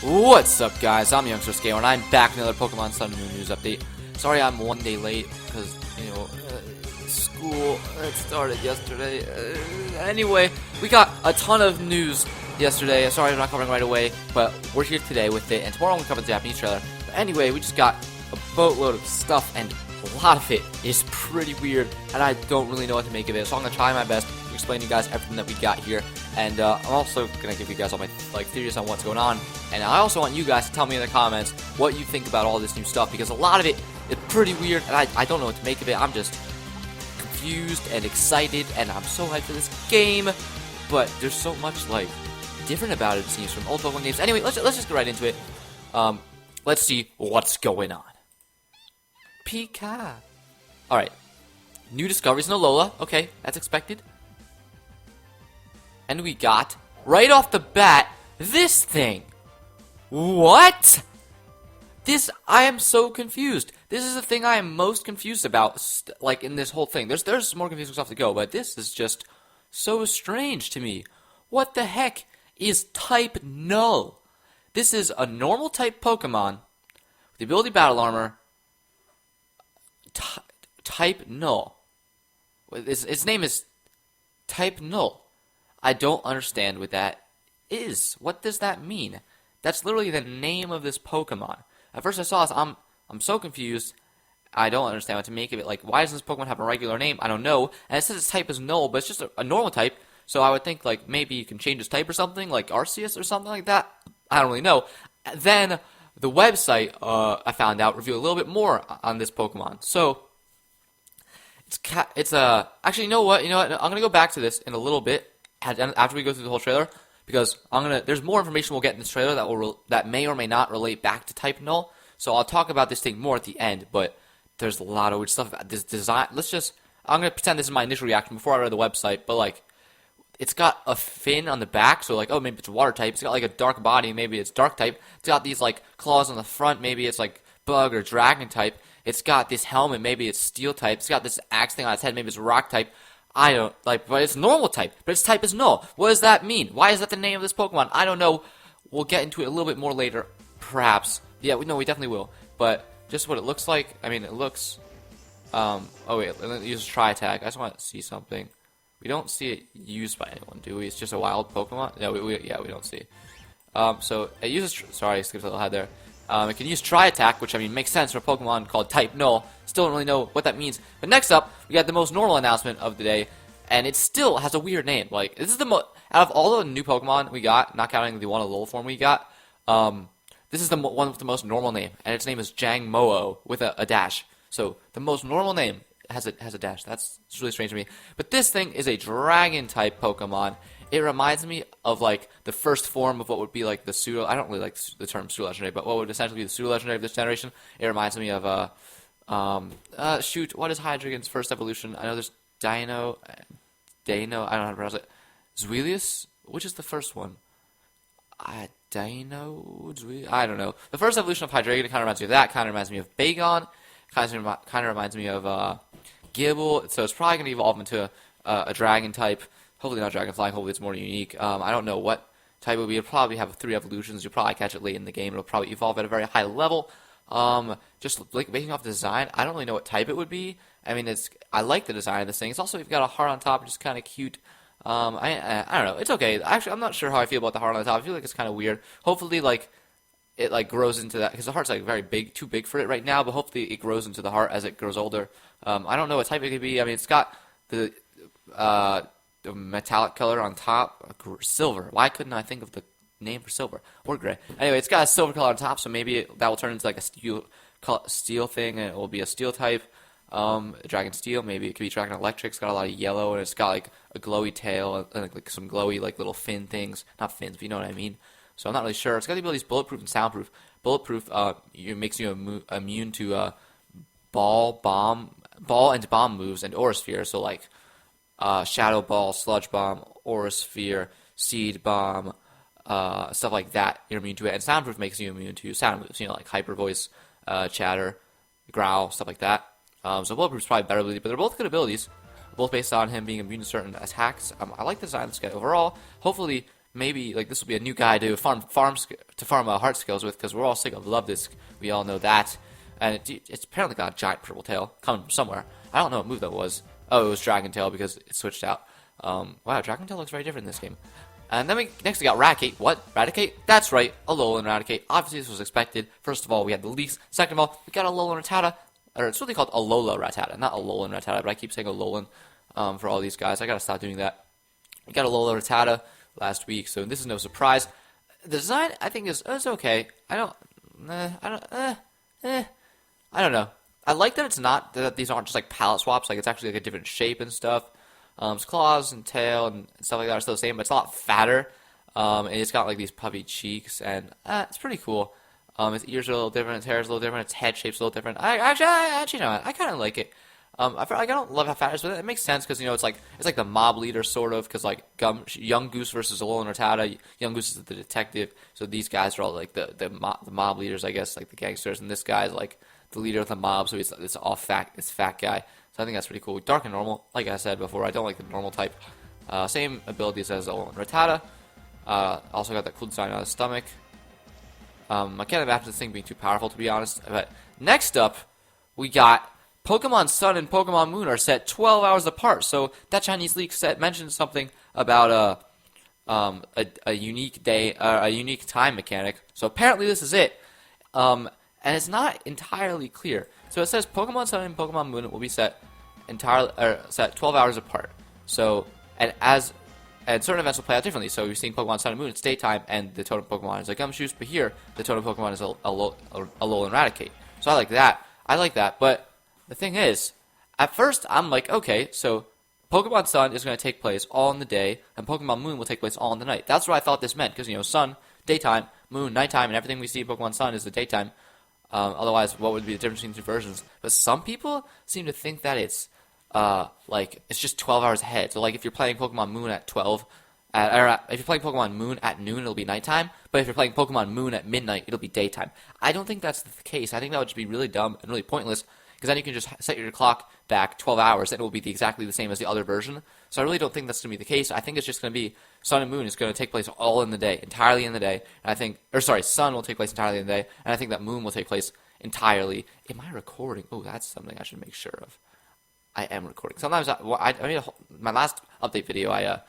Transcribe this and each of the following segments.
What's up, guys? I'm Youngster Skaymore, and I'm back with another Pokemon Sun and Moon news update. Sorry I'm one day late, because, school started yesterday. Anyway, we got a ton of news yesterday. Sorry I'm not covering right away, but we're here today with it, and tomorrow I'm going to cover the Japanese trailer. But anyway, we just got a boatload of stuff, and a lot of it is pretty weird, and I don't really know what to make of it, so I'm going to try my best to explain to you guys everything that we got here. And I'm also going to give you guys all my theories on what's going on. And I also want you guys to tell me in the comments what you think about all this new stuff, because a lot of it is pretty weird, and I don't know what to make of it. I'm just confused and excited, and I'm so hyped for this game. But there's so much, different about it seems from old Pokemon games. Anyway, let's just get right into it. Let's see what's going on. Pika. Alright. New discoveries in Alola. Okay, that's expected. And we got, right off the bat, this thing. What? I am so confused. This is the thing I am most confused about, in this whole thing. There's more confusing stuff to go, but this is just so strange to me. What the heck is type Null? This is a normal type Pokemon with the ability Battle Armor. Type Null. Its name is type Null. I don't understand what that is. What does that mean? That's literally the name of this Pokemon. At first I saw this, I'm so confused. I don't understand what to make of it. Why doesn't this Pokemon have a regular name? I don't know. And it says its type is Null, but it's just a normal type. So I would think, maybe you can change its type or something, like Arceus or something like that. I don't really know. Then the website, I found out, revealed a little bit more on this Pokemon. So actually, you know what? I'm gonna go back to this in a little bit after we go through the whole trailer, because there's more information we'll get in this trailer that may or may not relate back to type Null. So I'll talk about this thing more at the end, but there's a lot of weird stuff about this design. I'm gonna pretend this is my initial reaction before I read the website, but it's got a fin on the back, so oh, maybe it's water type. It's got a dark body, maybe it's dark type. It's got these claws on the front, maybe it's bug or dragon type. It's got this helmet, maybe it's steel type. It's got this axe thing on its head, maybe it's rock type. I don't, but it's normal type, but its type is Null. What does that mean? Why is that the name of this Pokemon? I don't know. We'll get into it a little bit more later, perhaps. Yeah, we definitely will. But just what it looks like, it looks, oh wait, let me use Tri Attack. I just want to see something. We don't see it used by anyone, do we? It's just a wild Pokemon? No, we don't see it. So it uses, sorry, I skipped a little ahead there. It can use Tri Attack, which makes sense for a Pokemon called Type Null. Still don't really know what that means. But next up, we got the most normal announcement of the day, and it still has a weird name. This is out of all the new Pokemon we got, not counting the one Alola form we got, this is the one with the most normal name, and its name is Jangmo-o with a dash. So the most normal name has a dash. That's really strange to me. But this thing is a Dragon type Pokemon. It reminds me of the first form of what would be the pseudo. I don't really like the term pseudo legendary, but what would essentially be the pseudo legendary of this generation. It reminds me of shoot, what is Hydreigon's first evolution? I know there's Dino, I don't know how to pronounce it. Zuilius, which is the first one? I don't know. The first evolution of Hydreigon kind of reminds me of that. Kind of reminds me of Bagon. Kind of reminds me of Gible. So it's probably going to evolve into a Dragon type. Hopefully not Dragon Flying. Hopefully it's more unique. I don't know what type it would be. It'll probably have 3 evolutions. You'll probably catch it late in the game. It'll probably evolve at a very high level. Just basing off the design, I don't really know what type it would be. I like the design of this thing. It's also, you've got a heart on top, which is kind of cute. I don't know. It's okay. Actually, I'm not sure how I feel about the heart on the top. I feel like it's kind of weird. Hopefully, it grows into that, because the heart's very big, too big for it right now. But hopefully, it grows into the heart as it grows older. I don't know what type it could be. It's got the metallic color on top, silver. Why couldn't I think of the name for silver or gray? Anyway, it's got a silver color on top, so maybe that will turn into a steel thing, and it will be a steel type. Dragon Steel, maybe it could be Dragon Electric. It's got a lot of yellow, and it's got a glowy tail and some glowy little fin things. Not fins, but you know what I mean. So I'm not really sure. It's got the abilities bulletproof and soundproof. Bulletproof makes you immune to ball and bomb moves and Aura Sphere. So Shadow Ball, Sludge Bomb, Aura Sphere, Seed Bomb, stuff like that. You're immune to it. And soundproof makes you immune to sound moves. Like Hyper Voice, Chatter, Growl, stuff like that. So Bulletproof's probably better ability, but they're both good abilities, both based on him being immune to certain attacks. I like the design of this guy overall. Hopefully, maybe like this will be a new guy to farm heart skills with, because we're all sick of Love Disc. We all know that, and it's apparently got a giant purple tail coming from somewhere. I don't know what move that was. Oh, it was Dragon Tail because it switched out. Wow, Dragon Tail looks very different in this game. And then next we got Raticate. What? Raticate? That's right, Alolan Raticate. Obviously this was expected. First of all, we had the leaks. Second of all, we got Alolan Rattata. Or it's really called Alola Rattata, not Alolan Rattata, but I keep saying Alolan for all these guys. I gotta stop doing that. We got Alola Rattata last week, so this is no surprise. The design, I think, is okay. I don't know. I like that it's not, that these aren't just like palette swaps, like it's actually like a different shape and stuff. Its claws and tail and stuff like that are still the same, but it's a lot fatter. And it's got like these puffy cheeks, and it's pretty cool. Its ears are a little different, its hair is a little different, its head shape's a little different. I kind of like it. I don't love how fat it is, but it makes sense because, you know, it's like the mob leader sort of, because like Young Goose versus Alolan Rattata. Young Goose is the detective, so these guys are all like the mob leaders, I guess, like the gangsters, and this guy's like the leader of the mob, so it's all fat, it's fat guy. So I think that's pretty cool. Dark and normal, like I said before, I don't like the normal type. Same abilities as Alolan Rattata. Also got that cool design on his stomach. I can't imagine this thing being too powerful, to be honest. But next up, we got Pokemon Sun and Pokemon Moon are set 12 hours apart. So that Chinese leak set mentioned something about a unique day, a unique time mechanic. So apparently this is it. And it's not entirely clear. So it says Pokemon Sun and Pokemon Moon will be set 12 hours apart. So and certain events will play out differently. So you're seeing Pokemon Sun and Moon, it's daytime, and the totem Pokemon is like Gumshoos, but here, the totem Pokemon is Alolan Raticate. So I like that. But the thing is, at first, I'm like, okay, so Pokemon Sun is going to take place all in the day, and Pokemon Moon will take place all in the night. That's what I thought this meant, because, you know, Sun, daytime, Moon, nighttime, and everything we see in Pokemon Sun is the daytime. Otherwise, what would be the difference between the two versions? But some people seem to think that it's just 12 hours ahead. So, like, if you're playing Pokemon Moon at 12, if you're playing Pokemon Moon at noon, it'll be nighttime. But if you're playing Pokemon Moon at midnight, it'll be daytime. I don't think that's the case. I think that would just be really dumb and really pointless, because then you can just set your clock back 12 hours, and it will be exactly the same as the other version. So I really don't think that's going to be the case. I think it's just going to be Sun and Moon is going to take place all in the day, entirely in the day. And Sun will take place entirely in the day, and I think that Moon will take place entirely. Am I recording? Oh, that's something I should make sure of. I am recording. Sometimes I made my last update video. I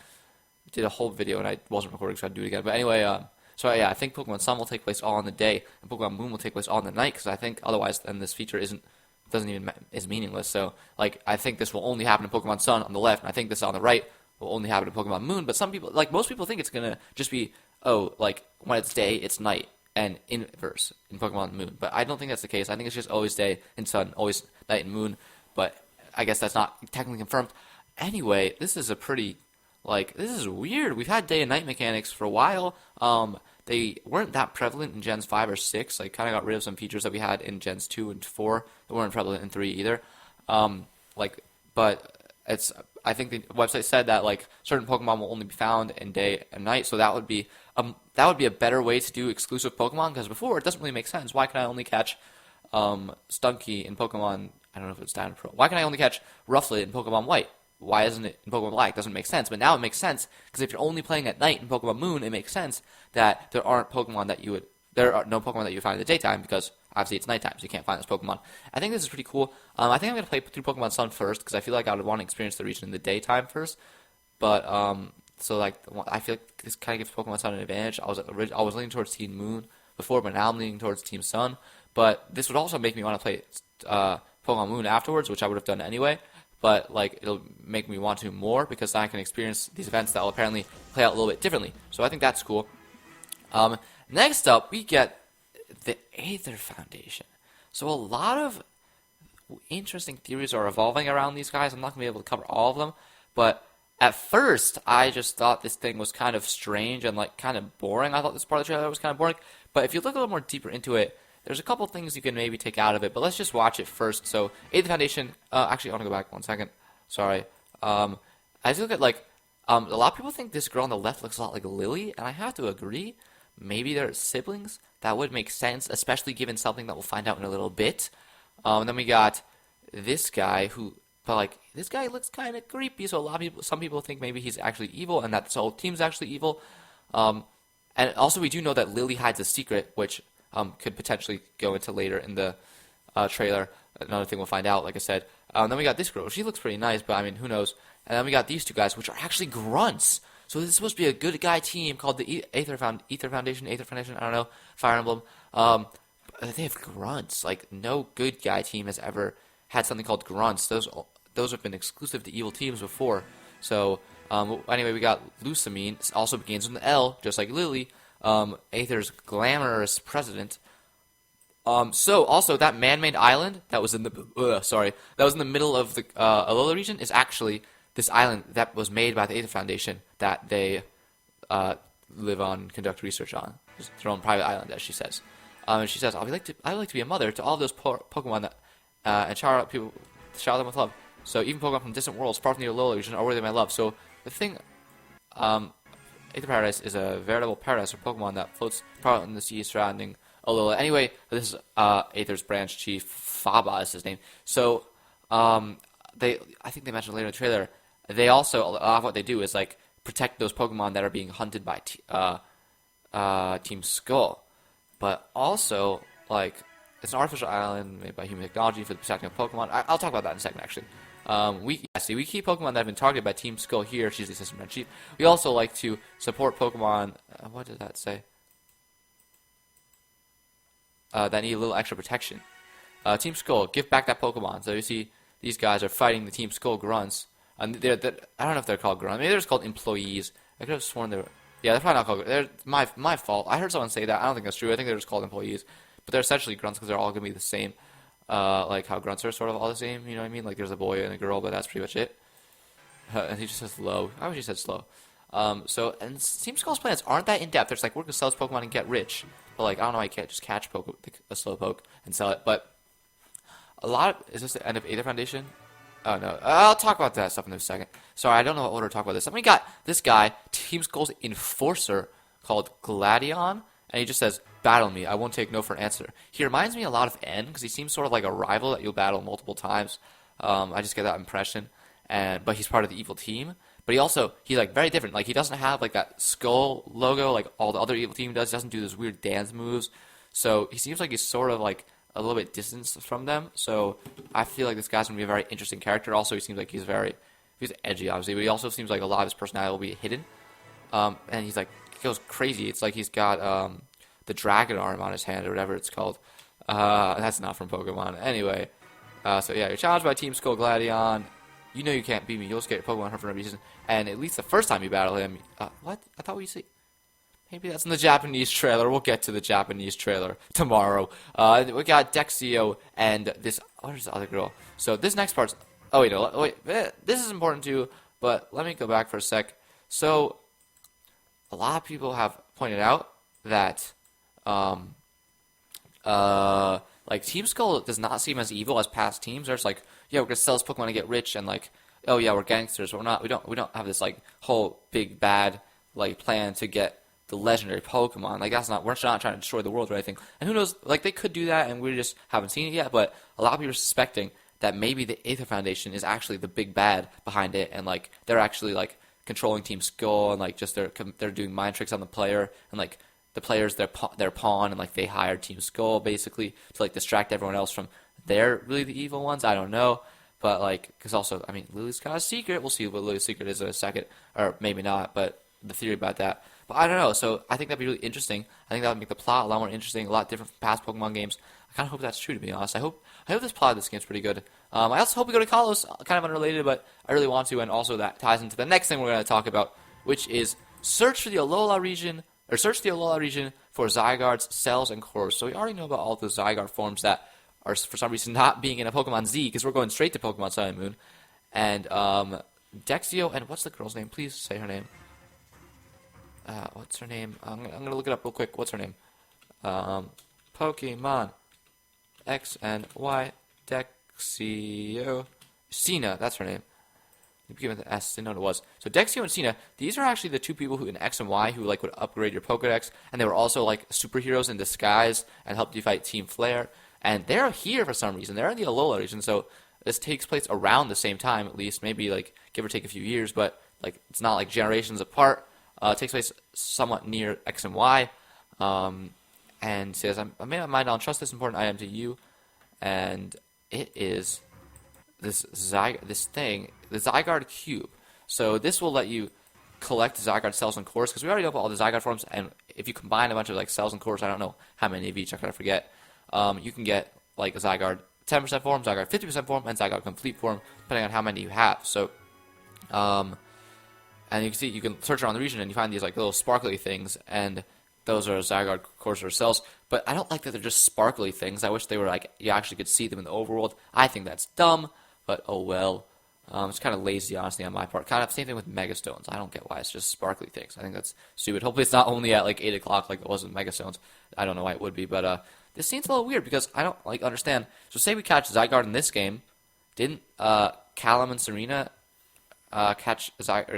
did a whole video and I wasn't recording, so I'd do it again. But anyway, I think Pokemon Sun will take place all in the day, and Pokemon Moon will take place all in the night. Because I think otherwise, then this feature is meaningless. So like, I think this will only happen in Pokemon Sun on the left, and I think this on the right will only happen in Pokemon Moon. But some people, like most people, think it's gonna just be like when it's day, it's night, and inverse in Pokemon Moon. But I don't think that's the case. I think it's just always day and sun, always night and moon. But I guess that's not technically confirmed. Anyway, this is this is weird. We've had day and night mechanics for a while. They weren't that prevalent in Gens 5 or 6. Like, kind of got rid of some features that we had in Gens 2 and 4 that weren't prevalent in 3 either. But I think the website said that like certain Pokemon will only be found in day and night, so that would be a better way to do exclusive Pokemon, because before it doesn't really make sense. Why can I only catch Stunky in Pokemon? I don't know if it's Diamond Pro. Why can I only catch Rufflet in Pokemon White? Why isn't it in Pokemon Black? It doesn't make sense. But now it makes sense, because if you're only playing at night in Pokemon Moon, it makes sense that there are no Pokemon that you would find in the daytime, because obviously it's nighttime, so you can't find this Pokemon. I think this is pretty cool. I think I'm going to play through Pokemon Sun first, because I feel like I would want to experience the region in the daytime first. But, I feel like this kind of gives Pokemon Sun an advantage. I was leaning towards Team Moon before, but now I'm leaning towards Team Sun. But this would also make me want to play Pokemon Moon afterwards, which I would have done anyway. But like, it'll make me want to more, because I can experience these events that will apparently play out a little bit differently. So I think that's cool. Next up, we get the Aether Foundation. So a lot of interesting theories are evolving around these guys. I'm not going to be able to cover all of them, but at first, I just thought this thing was kind of strange and like kind of boring. I thought this part of the trailer was kind of boring. But if you look a little more deeper into it, there's a couple things you can maybe take out of it, but let's just watch it first. So, Aether Foundation, actually, I want to go back 1 second. Sorry. As you look at, a lot of people think this girl on the left looks a lot like Lily, and I have to agree. Maybe they're siblings. That would make sense, especially given something that we'll find out in a little bit. And then we got this guy this guy looks kind of creepy, so some people think maybe he's actually evil, and that this whole team's actually evil. And also we do know that Lily hides a secret, which could potentially go into later in the trailer. Another thing we'll find out, like I said. Then we got this girl. She looks pretty nice, but I mean, who knows? And then we got these two guys, which are actually grunts. So this is supposed to be a good guy team called the Aether Foundation, I don't know, Fire Emblem. But they have grunts. Like, no good guy team has ever had something called grunts. Those have been exclusive to evil teams before. So, anyway, we got Lusamine. Also begins with an L, just like Lily. Aether's glamorous president. So also that man-made island that was in the middle of the Alola region is actually this island that was made by the Aether Foundation that they live on and conduct research on. It's their own private island, as she says. And she says, I'd like to be a mother to all those Pokemon that and shower them with love. So even Pokemon from distant worlds, far from the Alola region, are worthy of my love. So the thing, Aether Paradise is a veritable paradise for Pokemon that floats apart in the sea surrounding Alola. Anyway, this is Aether's branch chief, Faba is his name. So I think they mentioned later in the trailer, they also, a lot of what they do is like protect those Pokemon that are being hunted by Team Skull. But also, like, it's an artificial island made by human technology for the protecting of Pokemon. I'll talk about that in a second, actually. We keep Pokemon that have been targeted by Team Skull here. She's the assistant branch chief. We also like to support Pokemon. What did that say? That need a little extra protection. Team Skull, give back that Pokemon. So you see, these guys are fighting the Team Skull grunts. I don't know if they're called grunts. Maybe they're just called employees. I could have sworn they were. Yeah, they're probably not called. They're my fault. I heard someone say that. I don't think that's true. I think they're just called employees. But they're essentially grunts because they're all gonna be the same. Like how grunts are sort of all the same. You know what I mean? Like there's a boy and a girl, but that's pretty much it. And he just says low. I wish he said slow. And Team Skull's plans aren't that in depth. There's like we're gonna sell this Pokemon and get rich. But like I don't know, I can't just catch a Slowpoke and sell it. But is this the end of Aether Foundation? Oh no, I'll talk about that stuff in a second. Sorry, I don't know what order to talk about this. Then we got this guy, Team Skull's enforcer, called Gladion, and he just says, "Battle me. I won't take no for an answer." He reminds me a lot of N because he seems sort of like a rival that you'll battle multiple times. I just get that impression, but he's part of the evil team. But he's like very different. Like he doesn't have like that skull logo like all the other evil team does. He doesn't do those weird dance moves. So he seems like he's sort of like a little bit distanced from them. So I feel like this guy's gonna be a very interesting character. Also, he seems like he's edgy, obviously, but he also seems like a lot of his personality will be hidden. And he goes crazy. It's like he's got the dragon arm on his hand or whatever it's called. That's not from Pokemon. Anyway, so yeah, you're challenged by Team Skull Gladion. You know you can't beat me. You'll just get your Pokemon hurt for no reason. And at least the first time you battle him, what? I thought we see. Maybe that's in the Japanese trailer. We'll get to the Japanese trailer tomorrow. We got Dexio and this. What is the other girl? So this next part's. Oh wait, no, wait. This is important too. But let me go back for a sec. So a lot of people have pointed out that like Team Skull does not seem as evil as past teams. There's like, yeah, we're gonna sell this Pokemon to get rich, and like, oh yeah, we're gangsters. We're not. We don't have this like whole big bad like plan to get the legendary Pokemon. Like that's not. We're not trying to destroy the world or anything. And who knows? Like they could do that, and we just haven't seen it yet. But a lot of people are suspecting that maybe the Aether Foundation is actually the big bad behind it, and like they're actually like controlling Team Skull, and like just they're doing mind tricks on the player, and like the players their pawn, and like they hired Team Skull basically to like distract everyone else from they're really the evil ones. I don't know, but like because also I mean Lily's got a secret. We'll see what Lily's secret is in a second, or maybe not. But the theory about that. But I don't know. So I think that'd be really interesting. I think that would make the plot a lot more interesting, a lot different from past Pokemon games. I kind of hope that's true, to be honest. I hope this plot of this game's pretty good. I also hope we go to Kalos, kind of unrelated, but I really want to, and also that ties into the next thing we're going to talk about, which is search the Alola region for Zygardes, Cells, and Cores. So we already know about all the Zygarde forms that are for some reason not being in a Pokemon Z, because we're going straight to Pokemon Sun and Moon. And Dexio, and what's the girl's name? Please say her name. What's her name? I'm gonna look it up real quick. What's her name? Pokemon X and Y Dexio Cena. That's her name. Give it the S. Didn't know what it was. So Dexio and Cena. These are actually the two people who in X and Y who like would upgrade your Pokedex, and they were also like superheroes in disguise and helped you fight Team Flare. And they're here for some reason. They're in the Alola region, so this takes place around the same time, at least, maybe like give or take a few years, but like it's not like generations apart. It takes place somewhat near X and Y, and says, I made my mind, I'll trust this important item to you, and it is this thing, the Zygarde Cube. So this will let you collect Zygarde cells and cores, because we already know about all the Zygarde forms, and if you combine a bunch of like cells and cores, I don't know how many of each, I kind of forget, you can get like a Zygarde 10% form, Zygarde 50% form, and Zygarde complete form, depending on how many you have. So, and you can see, you can search around the region and you find these like little sparkly things, and those are Zygarde cores or cells. But I don't like that they're just sparkly things. I wish they were like, you actually could see them in the overworld. I think that's dumb, but oh well. It's kind of lazy, honestly, on my part. Kind of same thing with Megastones. I don't get why it's just sparkly things. I think that's stupid. Hopefully it's not only at like 8 o'clock like it was with Megastones. I don't know why it would be, but this seems a little weird because I don't like understand. So say we catch Zygarde in this game, didn't Callum and Serena catch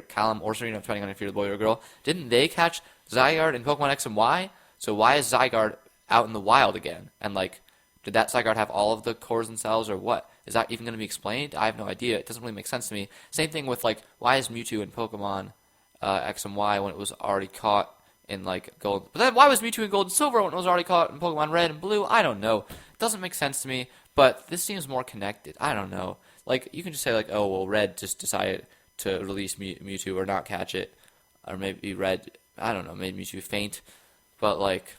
Callum or Serena, depending on if you're a boy or a girl, didn't they catch Zygarde in Pokemon X and Y? So why is Zygarde out in the wild again? And like, did that Zygarde have all of the cores and cells or what? Is that even going to be explained? I have no idea. It doesn't really make sense to me. Same thing with like, why is Mewtwo in Pokemon X and Y when it was already caught in like Gold? But then why was Mewtwo in Gold and Silver when it was already caught in Pokemon Red and Blue? I don't know. It doesn't make sense to me. But this seems more connected. I don't know. Like you can just say like, oh well, Red just decided to release Mewtwo or not catch it, or maybe Red, I don't know, made Mewtwo faint. But like,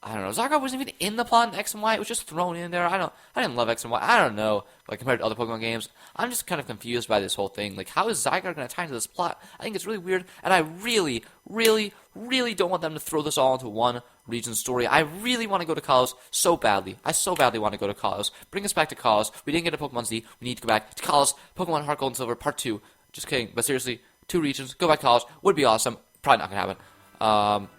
I don't know. Zygarde wasn't even in the plot in X and Y. It was just thrown in there. I didn't love X and Y. I don't know. Like compared to other Pokemon games, I'm just kind of confused by this whole thing. Like, how is Zygarde going to tie into this plot? I think it's really weird, and I really, really, really don't want them to throw this all into one region story. I really want to go to Kalos so badly. I so badly want to go to Kalos. Bring us back to Kalos. We didn't get to Pokemon Z. We need to go back to Kalos. Pokemon Heart Gold and Silver Part 2. Just kidding. But seriously, 2 regions. Go back to Kalos. Would be awesome. Probably not going to happen.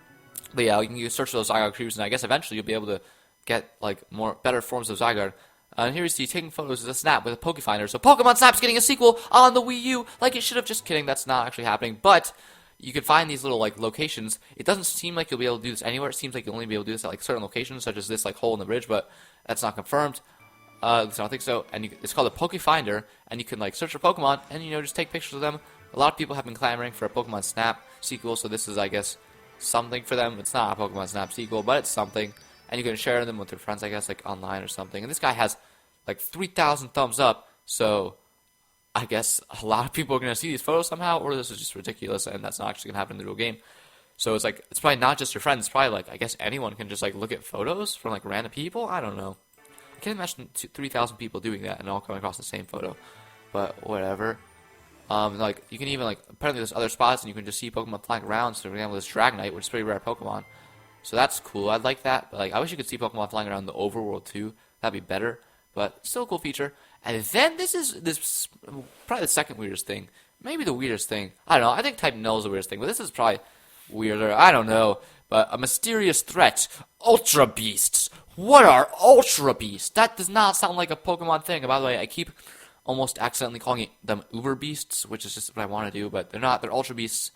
But yeah, you can search for those Zygarde cubes, and I guess eventually you'll be able to get like better forms of Zygarde. And here you see taking photos of a Snap with a Pokefinder. So Pokemon Snap's getting a sequel on the Wii U, like it should have. Just kidding, that's not actually happening. But you can find these little like locations. It doesn't seem like you'll be able to do this anywhere. It seems like you'll only be able to do this at like certain locations, such as this like hole in the bridge. But that's not confirmed. At least I don't think so. And it's called a Pokefinder, and you can like search for Pokemon and just take pictures of them. A lot of people have been clamoring for a Pokemon Snap sequel, so this is, I guess, something for them. It's not a Pokemon Snap sequel, but it's something. And you can share them with your friends, I guess, like online or something. And this guy has like 3,000 thumbs up, so I guess a lot of people are going to see these photos somehow, or this is just ridiculous, and that's not actually going to happen in the real game. So it's like, it's probably not just your friends. It's probably like, I guess anyone can just like look at photos from like random people. I don't know. I can't imagine 3,000 people doing that and all coming across the same photo. But whatever. Like, you can even, like, apparently there's other spots and you can just see Pokemon flying around. So, for example, this Dragonite, which is a pretty rare Pokemon. So that's cool. I'd like that. But, like, I wish you could see Pokemon flying around the overworld, too. That'd be better. But still a cool feature. And then this probably the second weirdest thing. Maybe the weirdest thing. I don't know. I think Type Null is the weirdest thing. But this is probably weirder. I don't know. But a mysterious threat. Ultra Beasts. What are Ultra Beasts? That does not sound like a Pokemon thing. And by the way, I keep almost accidentally calling them Uber Beasts, which is just what I want to do, but they're not. They're Ultra Beasts.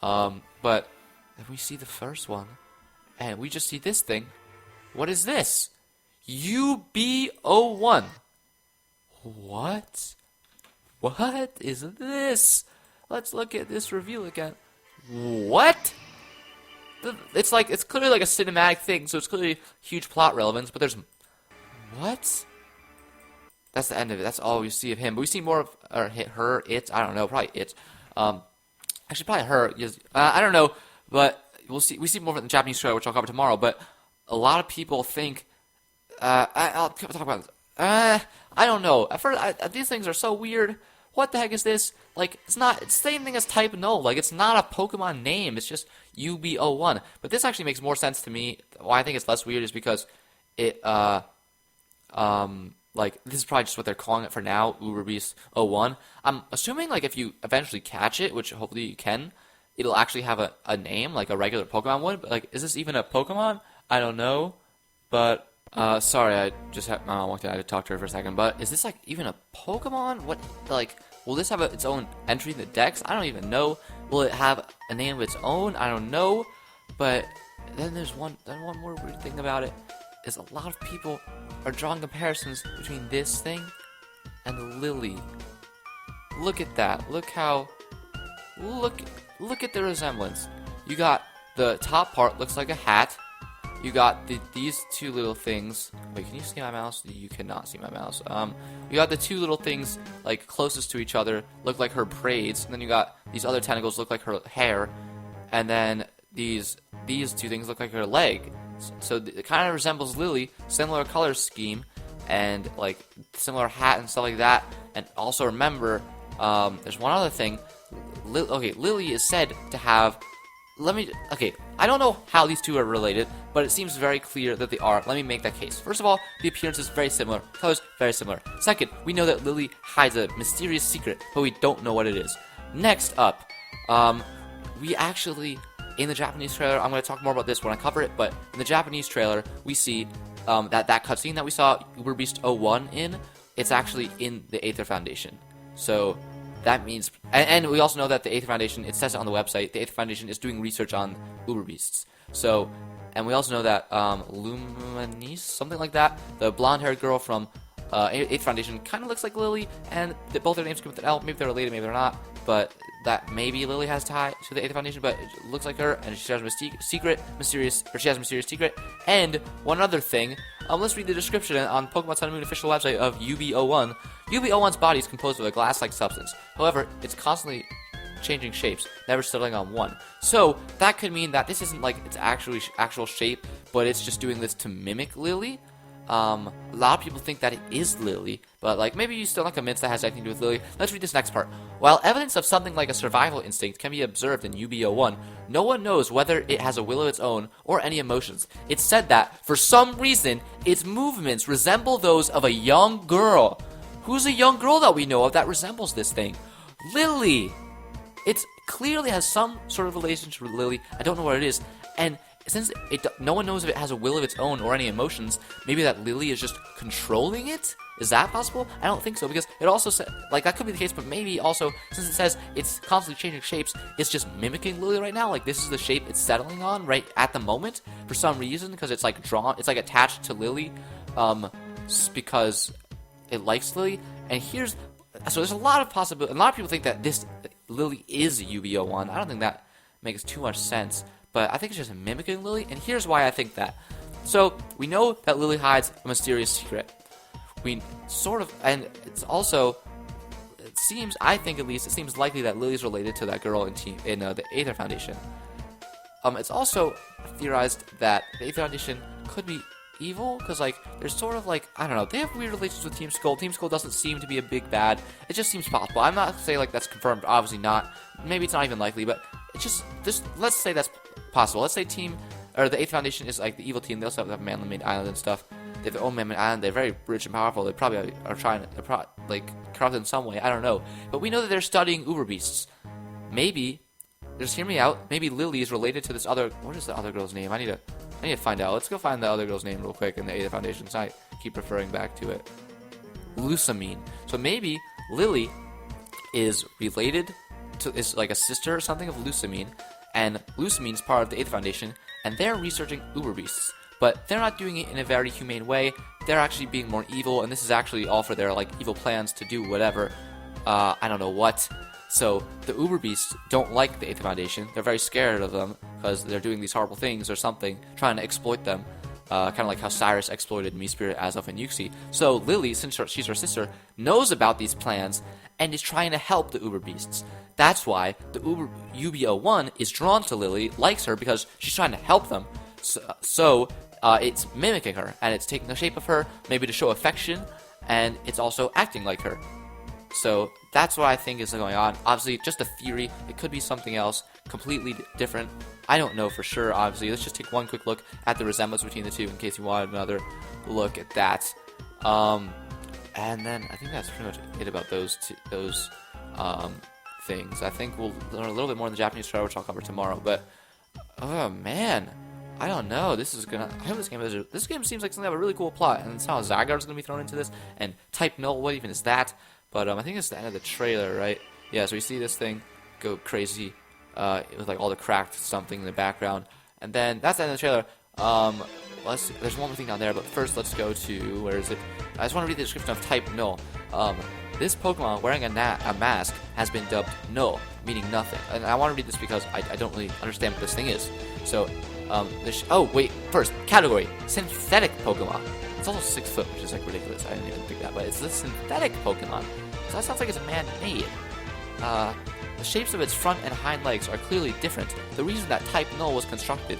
But then we see the first one, and we just see this thing. What is this? UB01. What? What is this? Let's look at this reveal again. What? It's clearly like a cinematic thing, so it's clearly huge plot relevance, but there's... What? That's the end of it. That's all we see of him. But we see more of her, it. I don't know. Probably it. Actually, probably her. I don't know. But we'll see. We see more of it in the Japanese trailer, which I'll cover tomorrow. But a lot of people think. I'll talk about this. I don't know. At first, these things are so weird. What the heck is this? Like, it's not. It's the same thing as Type Null. Like, it's not a Pokemon name. It's just UB01. But this actually makes more sense to me. Why I think it's less weird is because it. Like, this is probably just what they're calling it for now, Uberbeast 01. I'm assuming, like, if you eventually catch it, which hopefully you can, it'll actually have a name, like a regular Pokemon would. But, like, is this even a Pokemon? I don't know. But, sorry, I just had my mom walked in. I had to talk to her for a second. But is this, like, even a Pokemon? What, like, will this have its own entry in the Dex? I don't even know. Will it have a name of its own? I don't know. But then there's one more weird thing about it. Is a lot of people are drawing comparisons between this thing and the Lily. Look at that. Look how look at the resemblance. You got the top part looks like a hat. You got these two little things. Wait, can you see my mouse? You cannot see my mouse. You got the two little things like closest to each other look like her braids, and then you got these other tentacles look like her hair, and then these two things look like her leg. So it kind of resembles Lily, similar color scheme, and like similar hat and stuff like that. And also remember, there's one other thing. Lily is said to have. I don't know how these two are related, but it seems very clear that they are. Let me make that case. First of all, the appearance is very similar, colors very similar. Second, we know that Lily hides a mysterious secret, but we don't know what it is. Next up, we actually, in the Japanese trailer, I'm going to talk more about this when I cover it, but in the Japanese trailer, we see that cutscene that we saw Uber Beast 01 in, it's actually in the Aether Foundation. So that means, and we also know that the Aether Foundation, it says it on the website, the Aether Foundation is doing research on Uber Beasts. So, and we also know that Luminis, something like that, the blonde-haired girl from Aether Foundation kind of looks like Lily, and both their names come with an L. Maybe they're related, maybe they're not, but that maybe Lily has tie to the Aether Foundation, but it looks like her, and she has a she has a mysterious secret. And one other thing, let's read the description on Pokemon Sun and Moon official website of UB01. UB01's body is composed of a glass-like substance. However, it's constantly changing shapes, never settling on one. So that could mean that this isn't like its actual shape, but it's just doing this to mimic Lily. A lot of people think that it is Lily, but like maybe you're still not convinced that has anything to do with Lily. Let's read this next part. While evidence of something like a survival instinct can be observed in UB01, no one knows whether it has a will of its own or any emotions. It's said that, for some reason, its movements resemble those of a young girl. Who's a young girl that we know of that resembles this thing? Lily! It clearly has some sort of relationship with Lily. I don't know what it is. And since no one knows if it has a will of its own or any emotions, maybe that Lily is just controlling it? Is that possible? I don't think so, because it also said, like, that could be the case, but maybe also, since it says it's constantly changing shapes, it's just mimicking Lily right now. Like, this is the shape it's settling on right at the moment, for some reason, because it's, like, it's, like, attached to Lily, because it likes Lily. And so there's a lot of possibility. A lot of people think that this Lily is UB01. I don't think that makes too much sense, but I think it's just mimicking Lily, and here's why I think that. So, we know that Lily hides a mysterious secret. And it's also, I think at least, it seems likely that Lily's related to that girl in the Aether Foundation. It's also theorized that the Aether Foundation could be evil, because, like, there's sort of, like, I don't know, they have weird relations with Team Skull. Team Skull doesn't seem to be a big bad. It just seems possible. I'm not saying, like, that's confirmed, obviously not. Maybe it's not even likely, but it's just let's say that's possible. Let's say the Aether Foundation is, like, the evil team. They also have a man-made island and stuff. They have their own man-made island. They're very rich and powerful. They probably are corrupt in some way. I don't know. But we know that they're studying Uber Beasts. Maybe, just hear me out, maybe Lily is related to this other, what is the other girl's name? I need to find out. Let's go find the other girl's name real quick in the Aether Foundation, so I keep referring back to it. Lusamine. So maybe Lily is related is like a sister or something of Lusamine, and Lusamine's part of the Aether Foundation, and they're researching Uber Beasts. But they're not doing it in a very humane way. They're actually being more evil, and this is actually all for their, like, evil plans to do whatever. I don't know what. So the Uber Beasts don't like the Aether Foundation. They're very scared of them because they're doing these horrible things or something, trying to exploit them. Kind of like how Cyrus exploited Mespirit, Azoth, and Yuxi. So Lily, since she's her sister, knows about these plans and is trying to help the Uber Beasts. That's why the UB01 is drawn to Lily, likes her, because she's trying to help them. So it's mimicking her, and it's taking the shape of her, maybe to show affection, and it's also acting like her. So that's what I think is going on. Obviously, just a theory. It could be something else, completely different. I don't know for sure, obviously. Let's just take one quick look at the resemblance between the two in case you wanted another look at that. And then I think that's pretty much it about those things. I think we'll learn a little bit more in the Japanese trailer, which I'll cover tomorrow. But, oh man, I don't know. I hope this game seems like something that have a really cool plot. And it's how Zygarde's going to be thrown into this. And Type Null, what even is that? But I think it's the end of the trailer, right? Yeah, so we see this thing go crazy with like all the cracked something in the background. And then that's the end of the trailer. There's one more thing down there, but first let's go to, where is it? I just want to read the description of type Null. This Pokemon wearing a mask has been dubbed Null, meaning nothing. And I want to read this because I don't really understand what this thing is. So, oh wait, first, category, synthetic Pokemon. It's also 6 foot, which is like ridiculous. I didn't even think that, but it's this synthetic Pokemon. So that sounds like it's man-made. The shapes of its front and hind legs are clearly different. The reason that type Null was constructed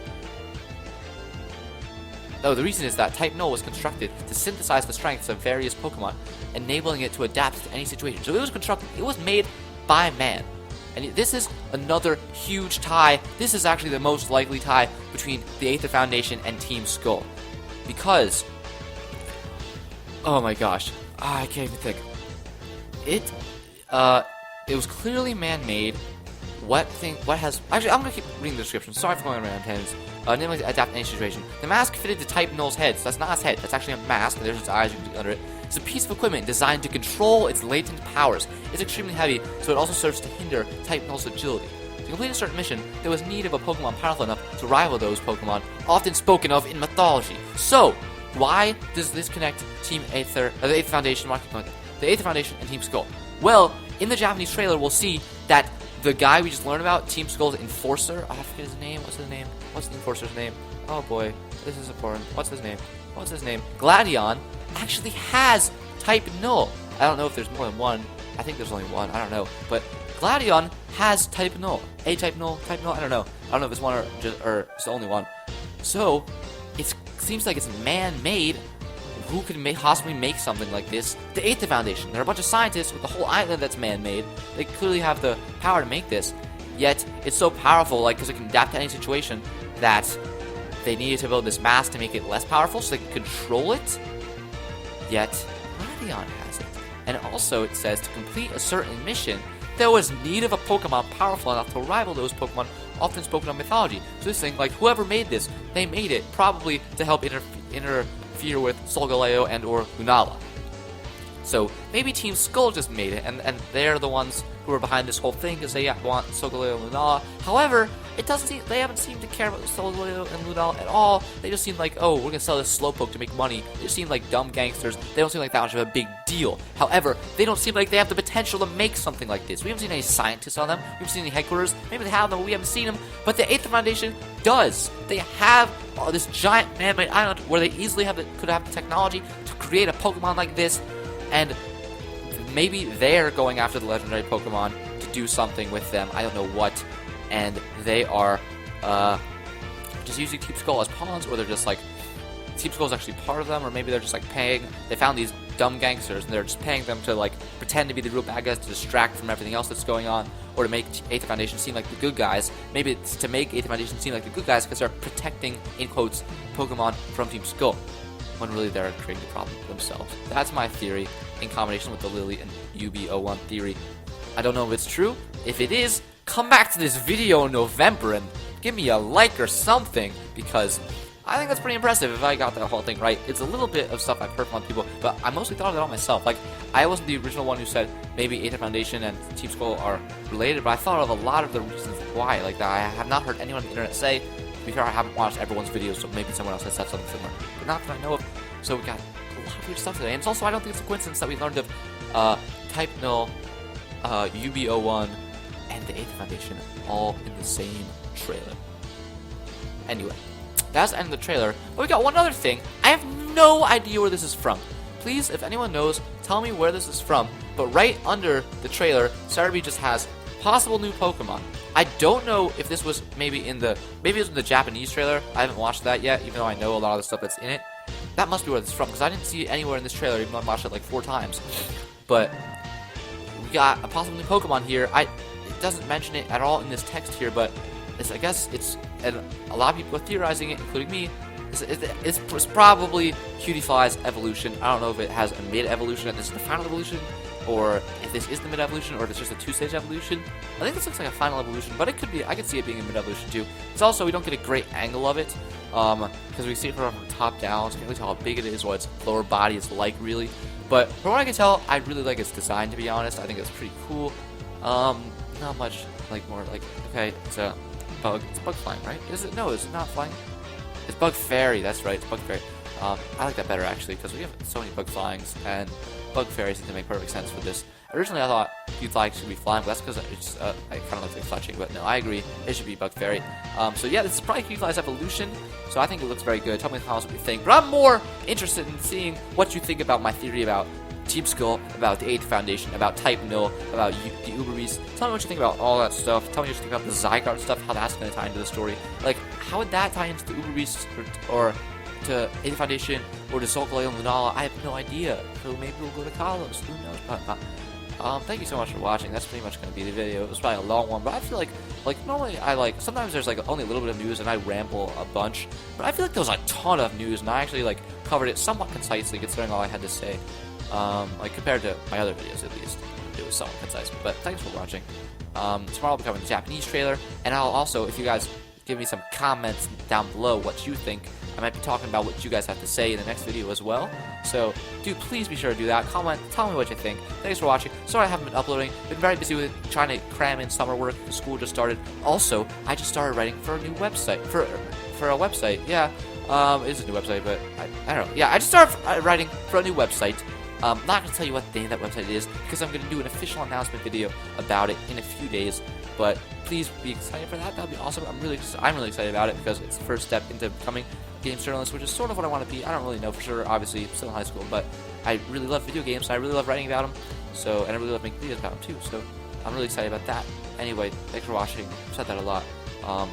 the reason is that type Null was constructed to synthesize the strengths of various Pokemon, enabling it to adapt to any situation. So it was made by man. And this is another huge tie. This is actually the most likely tie between the Aether Foundation and Team Skull. Because, oh my gosh, I can't even think. It was clearly man-made. Actually, I'm gonna keep reading the description. Sorry for going around tangents. Enabling to adapt to any situation. The mask fitted to type Null's head, so that's not his head. That's actually a mask, and there's its eyes you can see under it. It's a piece of equipment designed to control its latent powers. It's extremely heavy, so it also serves to hinder type Null's agility. To complete a certain mission, there was need of a Pokemon powerful enough to rival those Pokemon often spoken of in mythology. So, why does this connect Team Aether, the Aether Foundation, the Aether Foundation and Team Skull? Well, in the Japanese trailer, we'll see that the guy we just learned about, Team Skull's enforcer, I forget his name. What's his name? What's the enforcer's name? Oh boy, this is important. What's his name? Gladion actually has type Null. I don't know if there's more than one. I think there's only one. I don't know. But Gladion has type Null. type Null, I don't know. I don't know if it's one or it's the only one. So, it seems like it's man-made. Who could possibly make something like this? The Aether Foundation. They're a bunch of scientists with a whole island that's man-made. They clearly have the power to make this. Yet, it's so powerful, because it can adapt to any situation, that they needed to build this mask to make it less powerful so they can control it. Yet, Gladion has it. And also, it says to complete a certain mission, there was need of a Pokemon powerful enough to rival those Pokemon often spoken of mythology. So this thing, whoever made this, they made it probably to help interfere with Solgaleo and or Lunala. So maybe Team Skull just made it, and they're the ones who are behind this whole thing because they want Solgaleo and Lunala. However, they haven't seemed to care about Solgaleo and Lunala at all. They just seem like, oh, we're gonna sell this Slowpoke to make money. They just seem like dumb gangsters. They don't seem like that much of a big deal. However, they don't seem like they have the potential to make something like this. We haven't seen any scientists on them. We haven't seen any headquarters. Maybe they have them, but we haven't seen them. But the Aether Foundation does. They have this giant man-made island where they easily could have the technology to create a Pokemon like this. And maybe they're going after the legendary Pokemon to do something with them. I don't know what. And they are just using Team Skull as pawns, or they're just Team Skull is actually part of them, or maybe they're just paying. They found these dumb gangsters, and they're just paying them to pretend to be the real bad guys to distract from everything else that's going on, or to make Aether Foundation seem like the good guys. Maybe it's to make Aether Foundation seem like the good guys because they're protecting, in quotes, Pokemon from Team Skull, when really they're creating the problem themselves. That's my theory, in combination with the Lily and UB01 theory. I don't know if it's true. If it is, come back to this video in November and give me a like or something, because I think that's pretty impressive if I got that whole thing right. It's a little bit of stuff I've heard from other people, but I mostly thought of it all myself. I wasn't the original one who said maybe Aether Foundation and Team Skull are related, but I thought of a lot of the reasons why. I have not heard anyone on the internet say. To be fair, I haven't watched everyone's videos, so maybe someone else has said something similar, but not that I know of. So we got a lot of weird stuff today, and it's also, I don't think it's a coincidence that we learned of Type Null, UB01, and the Aether Foundation all in the same trailer. Anyway, that's the end of the trailer. But we got one other thing. I have no idea where this is from. Please, if anyone knows, tell me where this is from. But right under the trailer, Cerebi just has possible new Pokemon. I don't know if this was maybe it was in the Japanese trailer. I haven't watched that yet, even though I know a lot of the stuff that's in it. That must be where it's from, because I didn't see it anywhere in this trailer, even though I watched it 4 times. But we got a possible new Pokemon here. It doesn't mention it at all in this text here, but I guess and a lot of people are theorizing it, including me. It's probably Cutiefly's evolution. I don't know if it has a mid-evolution and this is the final evolution, or if this is the mid-evolution, or if it's just a 2-stage evolution. I think this looks like a final evolution, but it could be. I could see it being a mid-evolution too. It's also, we don't get a great angle of it, because we see it from top down, so we can't really tell how big it is, what its lower body is like, really. But from what I can tell, I really like its design, to be honest. I think it's pretty cool. Not much, okay, it's a bug. It's bug flying, right? Is it? No, is it not flying? It's Bug Fairy. That's right. It's Bug Fairy. I like that better actually because we have so many bug flyings, and Bug Fairy seems to make perfect sense for this. Originally, I thought Cute Flying should be flying, but that's because it's I kind of looks like fletching. But no, I agree. It should be Bug Fairy. So yeah, this is probably Cute Fly's evolution. So I think it looks very good. Tell me in the comments what you think. But I'm more interested in seeing what you think about my theory about Team Skull, about the Aether Foundation, about Type Null, about the Uber Beast. Tell me what you think about all that stuff. Tell me what you think about the Zygarde stuff, how that's going to tie into the story. Like, how would that tie into the Uber Beast or to Aether Foundation or to Soul Galil and Lunala? I have no idea. So maybe we'll go to Kalos. Who knows? But, thank you so much for watching. That's pretty much going to be the video. It was probably a long one, but I feel like normally sometimes there's like only a little bit of news and I ramble a bunch, but I feel like there was a ton of news and I actually like covered it somewhat concisely considering all I had to say. Like compared to my other videos at least, it was somewhat concise. But thanks for watching. Tomorrow I'll be covering the Japanese trailer, and I'll also, if you guys give me some comments down below what you think, I might be talking about what you guys have to say in the next video as well. So, please be sure to do that. Comment, tell me what you think. Thanks for watching. Sorry I haven't been uploading. Been very busy with trying to cram in summer work. School just started. Also, I just started writing for a new website. For a website, yeah. It is a new website, but I don't know. Yeah, I just started writing for a new website. I'm not going to tell you what the name of that website is because I'm going to do an official announcement video about it in a few days. But please be excited for that. That would be awesome. I'm really excited about it because it's the first step into becoming a games journalist, which is sort of what I want to be. I don't really know for sure. Obviously, I'm still in high school, but I really love video games. And I really love writing about them. So, and I really love making videos about them too. So, I'm really excited about that. Anyway, thanks for watching. I've said that a lot.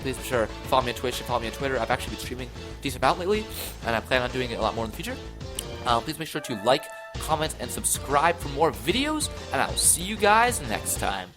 Please be sure to follow me on Twitch and follow me on Twitter. I've actually been streaming a decent amount lately, and I plan on doing it a lot more in the future. Please make sure to like, comment, and subscribe for more videos, and I will see you guys next time.